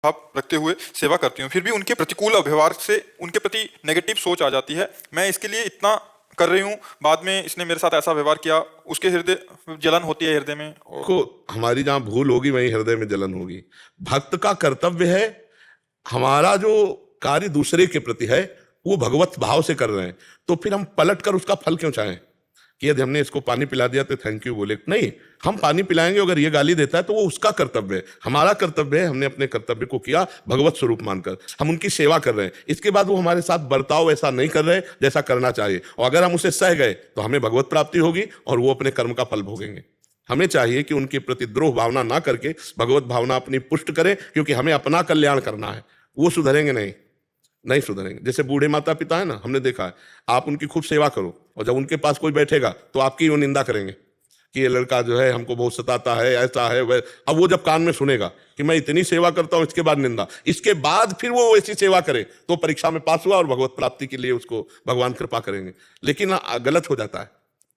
भाव रखते हुए सेवा करती हूँ, फिर भी उनके प्रतिकूल व्यवहार से उनके प्रति नेगेटिव सोच आ जाती है। मैं इसके लिए इतना कर रही हूँ, बाद में इसने मेरे साथ ऐसा व्यवहार किया, उसके हृदय जलन होती है हृदय में। को हमारी जहां भूल होगी वहीं हृदय में जलन होगी। भक्त का कर्तव्य है, हमारा जो कार्य दूसरे के प्रति है वो भगवत भाव से कर रहे हैं, तो फिर हम पलट कर उसका फल क्यों चाहें कि यदि हमने इसको पानी पिला दिया तो थैंक यू बोले? नहीं, हम पानी पिलाएंगे, अगर ये गाली देता है तो वो उसका कर्तव्य है। हमारा कर्तव्य है, हमने अपने कर्तव्य को किया भगवत स्वरूप मानकर, हम उनकी सेवा कर रहे हैं। इसके बाद वो हमारे साथ बर्ताव ऐसा नहीं कर रहे जैसा करना चाहिए, और अगर हम उसे सह गए तो हमें भगवत प्राप्ति होगी और वो अपने कर्म का फल भोगेंगे। हमें चाहिए कि उनके प्रति द्रोह भावना ना करके भगवत भावना अपनी पुष्ट करें, क्योंकि हमें अपना कल्याण करना है। वो सुधरेंगे नहीं सुधरेंगे। जैसे बूढ़े माता पिता है ना, हमने देखा है, आप उनकी खूब सेवा करो और जब उनके पास कोई बैठेगा तो आपकी वो निंदा करेंगे कि ये लड़का जो है हमको बहुत सताता है, ऐसा है वह। अब वो जब कान में सुनेगा कि मैं इतनी सेवा करता हूं, इसके बाद निंदा, इसके बाद फिर वो वैसी सेवा करे तो परीक्षा में पास हुआ और भगवत प्राप्ति के लिए उसको भगवान कृपा करेंगे। लेकिन गलत हो जाता है,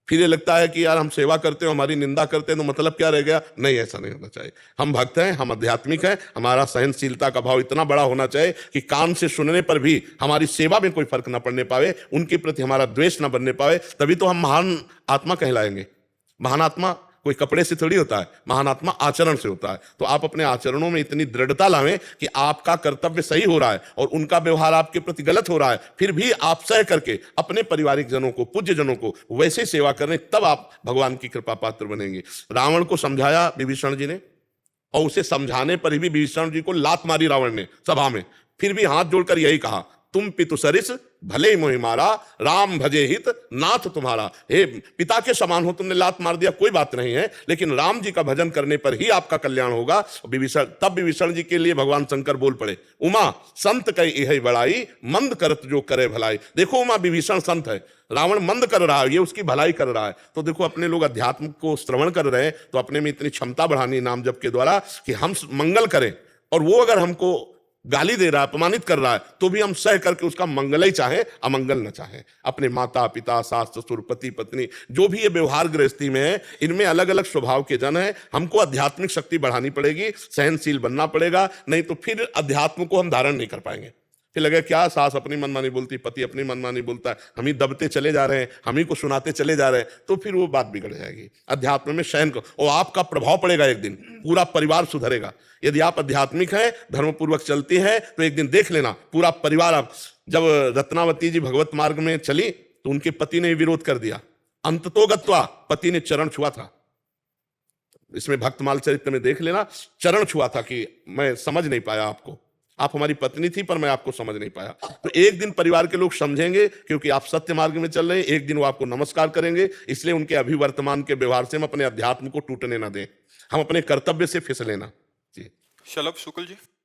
फिर ये लगता है कि यार हम सेवा करते हो, हमारी निंदा करते हैं तो मतलब क्या रह गया? नहीं, ऐसा नहीं होना चाहिए। हम भक्त हैं, हम आध्यात्मिक हैं, हमारा सहनशीलता का भाव इतना बड़ा होना चाहिए कि कान से सुनने पर भी हमारी सेवा में कोई फर्क ना पड़ने पावे, उनके प्रति हमारा द्वेष ना बनने पावे, तभी तो हम महान आत्मा कहलाएंगे। महान आत्मा कोई कपड़े से थोड़ी होता है, महान आत्मा आचरण से होता है। तो आप अपने आचरणों में इतनी दृढ़ता लावें कि आपका कर्तव्य सही हो रहा है और उनका व्यवहार आपके प्रति गलत हो रहा है, फिर भी आप सह करके अपने पारिवारिक जनों को, पूज्य जनों को वैसे सेवा करें, तब आप भगवान की कृपा पात्र बनेंगे। रावण को समझाया विभीषण जी ने, और उसे समझाने पर भी विभीषण जी को लात मारी रावण ने सभा में, फिर भी हाथ जोड़कर यही कहा, तुम पितु सरिस भले मोहि मारा, राम भजे हित नाथ तुम्हारा। हे पिता के समान हो, तुमने लात मार दिया कोई बात नहीं है, लेकिन राम जी का भजन करने पर ही आपका कल्याण होगा। विभीषण, तब विभीषण जी के लिए भगवान शंकर बोल पड़े, उमा संत कई यही बड़ाई, मंद करत जो करे भलाई। देखो उमा, विभीषण संत है, रावण मंद कर रहा है, ये उसकी भलाई कर रहा है। तो देखो, अपने लोग अध्यात्म को श्रवण कर रहे हैं तो अपने में इतनी क्षमता बढ़ानी नाम जप के द्वारा कि हम मंगल करें, और वो अगर हमको गाली दे रहा है, अपमानित कर रहा है, तो भी हम सह करके उसका मंगल ही चाहें, अमंगल न चाहें। अपने माता पिता, सास ससुर, पति पत्नी, जो भी ये व्यवहार गृहस्थी में है, इनमें अलग अलग स्वभाव के जन है। हमको आध्यात्मिक शक्ति बढ़ानी पड़ेगी, सहनशील बनना पड़ेगा, नहीं तो फिर अध्यात्म को हम धारण नहीं कर पाएंगे। फिर लगे क्या सास अपनी मनमानी बोलती, पति अपनी मनमानी बोलता है, हम ही दबते चले जा रहे हैं, हम ही को सुनाते चले जा रहे हैं, तो फिर वो बात बिगड़ जाएगी। अध्यात्म में शयन को, और आपका प्रभाव पड़ेगा, एक दिन पूरा परिवार सुधरेगा। यदि आप आध्यात्मिक हैं, धर्मपूर्वक चलती हैं, तो एक दिन देख लेना पूरा परिवार। आप जब रत्नावती जी भगवत मार्ग में चली तो उनके पति ने विरोध कर दिया, अंततोगत्वा पति ने चरण छुआ था। इसमें भक्तमाल चरित्र में देख लेना, चरण छुआ था कि मैं समझ नहीं पाया आपको, आप हमारी पत्नी थी पर मैं आपको समझ नहीं पाया। तो एक दिन परिवार के लोग समझेंगे, क्योंकि आप सत्य मार्ग में चल रहे हैं, एक दिन वो आपको नमस्कार करेंगे। इसलिए उनके अभिवर्तमान के व्यवहार से हम अपने अध्यात्म को टूटने ना दें, हम अपने कर्तव्य से फिसले ना। जी। शलभ शुक्ल जी।